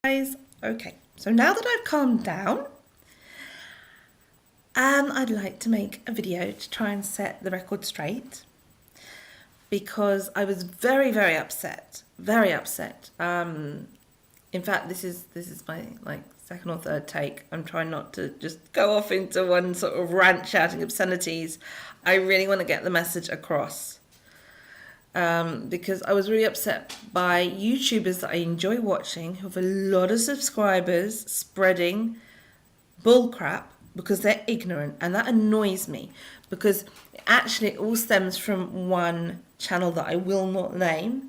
Guys, okay, so now that I've calmed down, I'd like to make a video to try and set the record straight because I was very, very upset. Very upset. In fact, this is my second or third take. I'm trying not to just go off into one sort of rant shouting obscenities. I really want to get the message across. Because I was really upset by YouTubers that I enjoy watching who have a lot of subscribers spreading bullcrap because they're ignorant, and that annoys me because actually it all stems from one channel that I will not name,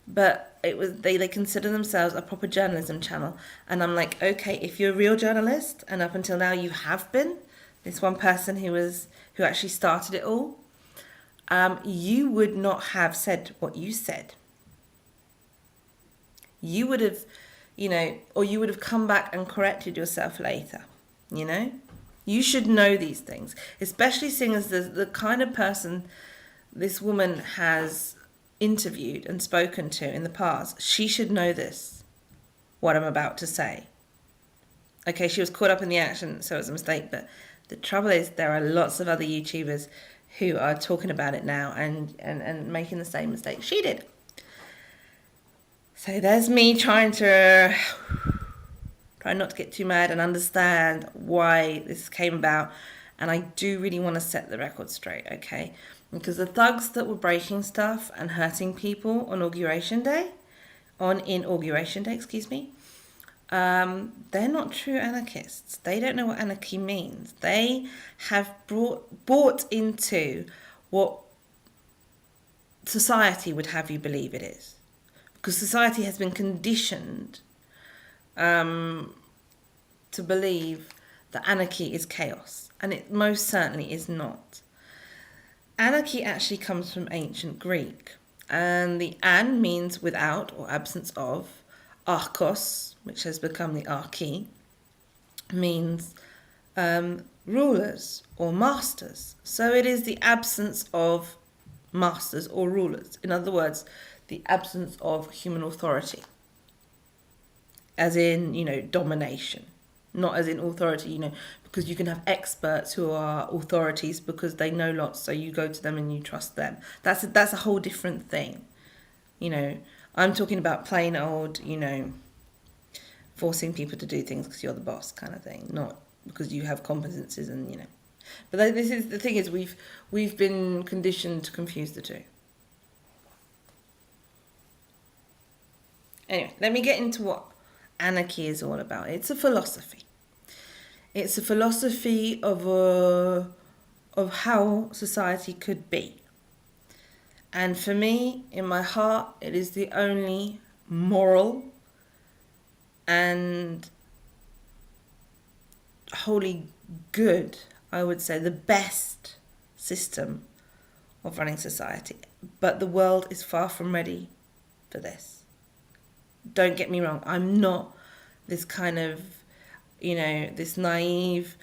but they consider themselves a proper journalism channel, and I'm like, okay, if you're a real journalist, and up until now you have been, this one person who actually started it all, you would not have said what you said. You would have, or you would have come back and corrected yourself later, You should know these things, especially seeing as the kind of person this woman has interviewed and spoken to in the past. She should know this, what I'm about to say. Okay, she was caught up in the action, so it was a mistake, but the trouble is there are lots of other YouTubers who are talking about it now and making the same mistake she did. So there's me trying not to get too mad and understand why this came about. And I do really want to set the record straight, okay? Because the thugs that were breaking stuff and hurting people on Inauguration Day, they're not true anarchists. They don't know what anarchy means. They have bought into what society would have you believe it is. Because society has been conditioned to believe that anarchy is chaos. And it most certainly is not. Anarchy actually comes from ancient Greek. And the an means without or absence of. Archos, which has become the archy, means rulers or masters. So it is the absence of masters or rulers. In other words, the absence of human authority. As in, domination. Not as in authority, because you can have experts who are authorities because they know lots, so you go to them and you trust them. That's a whole different thing. I'm talking about plain old, forcing people to do things because you're the boss kind of thing, not because you have competencies and. But this is the thing is we've been conditioned to confuse the two. Anyway, let me get into what anarchy is all about. It's a philosophy. It's a philosophy of how society could be. And for me, in my heart, it is the only moral and wholly good, I would say, the best system of running society. But the world is far from ready for this. Don't get me wrong, I'm not this kind of, this naive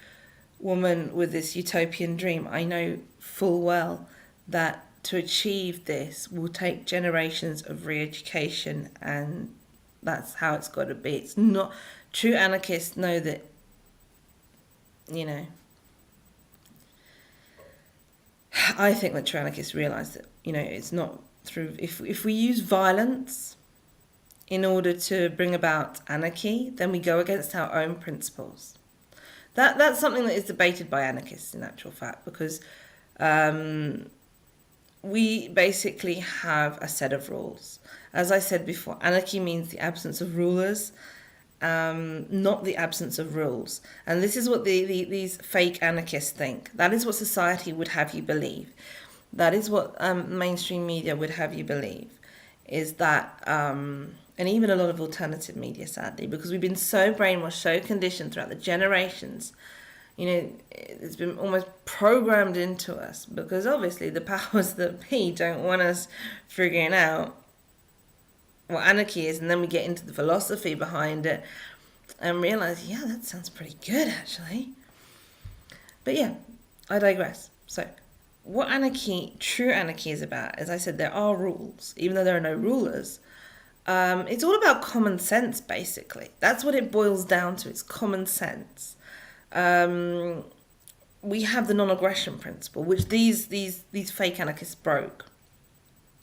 woman with this utopian dream. I know full well that to achieve this will take generations of re-education, and that's how it's got to be. It's not true anarchists know that, I think that true anarchists realise that, it's not through, if we use violence in order to bring about anarchy, then we go against our own principles. That's something that is debated by anarchists in actual fact, because we basically have a set of rules. As I said before, anarchy means the absence of rulers, not the absence of rules. And this is what these fake anarchists think. That is what society would have you believe. That is what mainstream media would have you believe, is that, and even a lot of alternative media, sadly, because we've been so brainwashed, so conditioned throughout the generations. It's been almost programmed into us, because obviously the powers that be don't want us figuring out what anarchy is, and then we get into the philosophy behind it and realize, yeah, that sounds pretty good actually. But yeah, I digress. So what true anarchy is about, as I said, there are rules. Even though there are no rulers, It's all about common sense, basically. That's what it boils down to. It's common sense. We have the non-aggression principle, which these fake anarchists broke,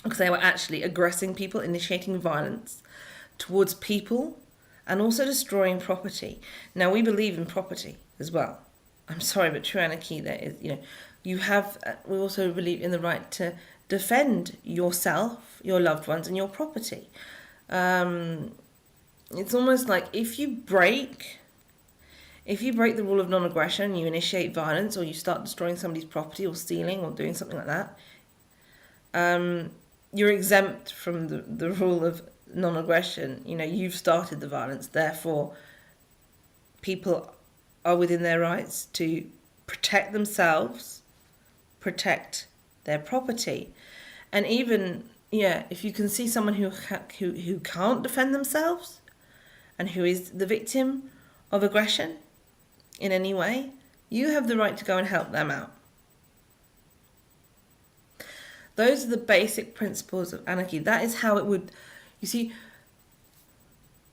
because they were actually aggressing people, initiating violence towards people, and also destroying property. Now, we believe in property as well. I'm sorry, but true anarchy, there is, we also believe in the right to defend yourself, your loved ones, and your property. It's almost like if you break the rule of non-aggression, you initiate violence, or you start destroying somebody's property, or stealing, or doing something like that, you're exempt from the rule of non-aggression. You've started the violence, therefore people are within their rights to protect themselves, protect their property. And even, if you can see someone who can't defend themselves and who is the victim of aggression in any way, you have the right to go and help them out. Those are the basic principles of anarchy. That is how it would, you see,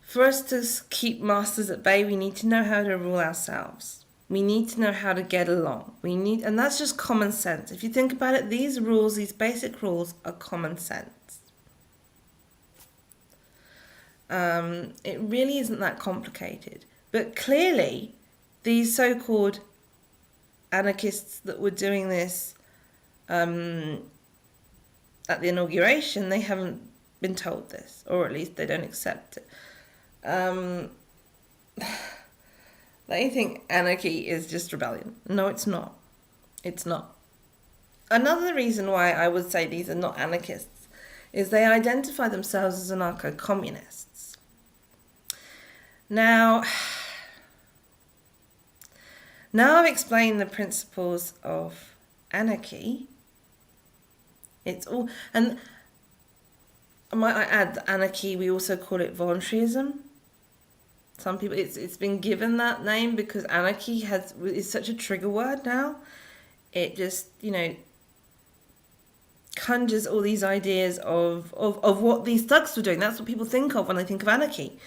for us to keep masters at bay, we need to know how to rule ourselves. We need to know how to get along. And that's just common sense. If you think about it, these rules, these basic rules, are common sense. It really isn't that complicated. But clearly, these so-called anarchists that were doing this at the inauguration, they haven't been told this, or at least they don't accept it. They think anarchy is just rebellion. No, it's not. It's not. Another reason why I would say these are not anarchists is they identify themselves as anarcho-communists. Now I've explained the principles of anarchy. It's all, and might I add that anarchy, we also call it voluntarism. Some people, it's been given that name because anarchy is such a trigger word now. It just, conjures all these ideas of what these thugs were doing. That's what people think of when they think of anarchy.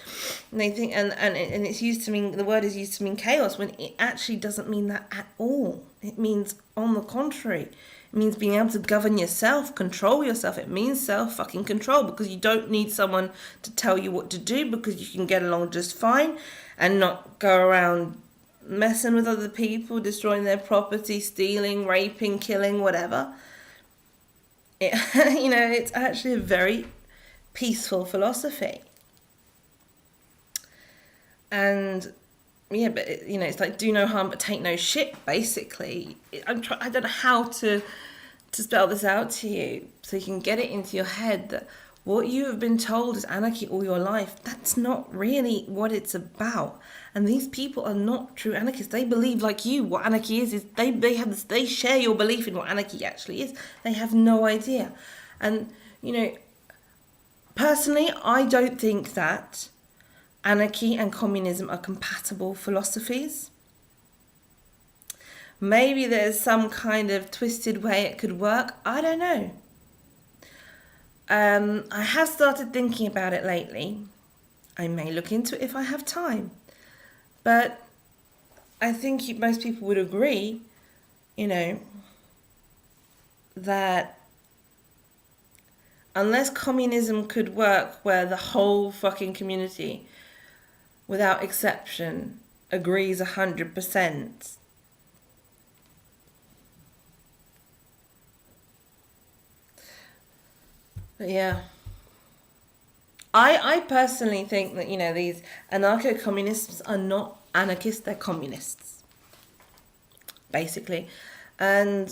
And they think, and it's used to mean, the word is used to mean chaos, when it actually doesn't mean that at all. It means, on the contrary, it means being able to govern yourself, control yourself. It means self-fucking control, because you don't need someone to tell you what to do, because you can get along just fine and not go around messing with other people, destroying their property, stealing, raping, killing, whatever. It's actually a very peaceful philosophy. And but it's like do no harm but take no shit, basically. I don't know how to spell this out to you so you can get it into your head that what you have been told is anarchy all your life, that's not really what it's about. And these people are not true anarchists. They believe, like you, what anarchy is they share your belief in what anarchy actually is. They have no idea. And personally, I don't think that anarchy and communism are compatible philosophies. Maybe there's some kind of twisted way it could work. I don't know. I have started thinking about it lately. I may look into it if I have time. But I think most people would agree, that unless communism could work where the whole fucking community, without exception, agrees 100%, but yeah. I personally think that, these anarcho-communists are not anarchists, they're communists, basically. And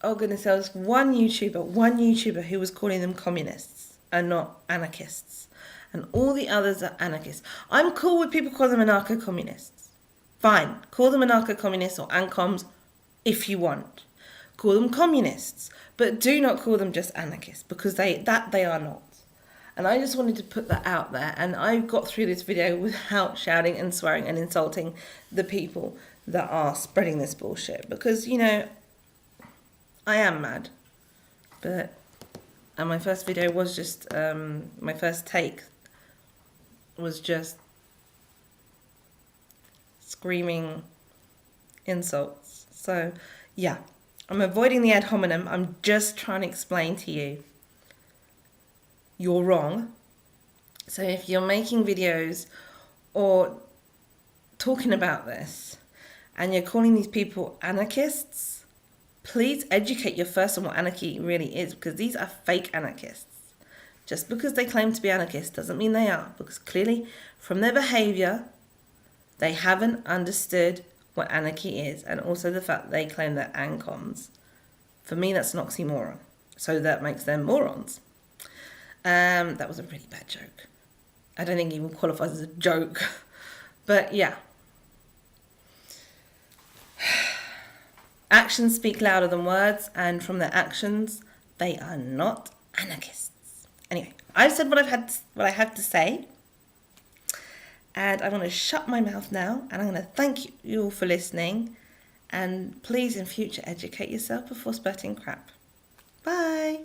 goodness, there was one YouTuber who was calling them communists and not anarchists. And all the others are anarchists. I'm cool with people calling them anarcho-communists. Fine, call them anarcho-communists or ancoms if you want. Call them communists, but do not call them just anarchists, because they are not. And I just wanted to put that out there. And I got through this video without shouting and swearing and insulting the people that are spreading this bullshit. Because, I am mad. But And my first video was just, my first take was just screaming insults. So, yeah, I'm avoiding the ad hominem. I'm just trying to explain to you, you're wrong. So if you're making videos or talking about this and you're calling these people anarchists, please educate your first on what anarchy really is, because these are fake anarchists. Just because they claim to be anarchists doesn't mean they are, because clearly from their behaviour they haven't understood what anarchy is, and also the fact that they claim they're ancoms. For me, that's an oxymoron. So that makes them morons. That was a really bad joke. I don't think it even qualifies as a joke. But yeah. Actions speak louder than words, and from their actions, they are not anarchists. Anyway, I've said what I had to say. And I'm going to shut my mouth now, and I'm going to thank you all for listening. And please, in future, educate yourself before spurting crap. Bye.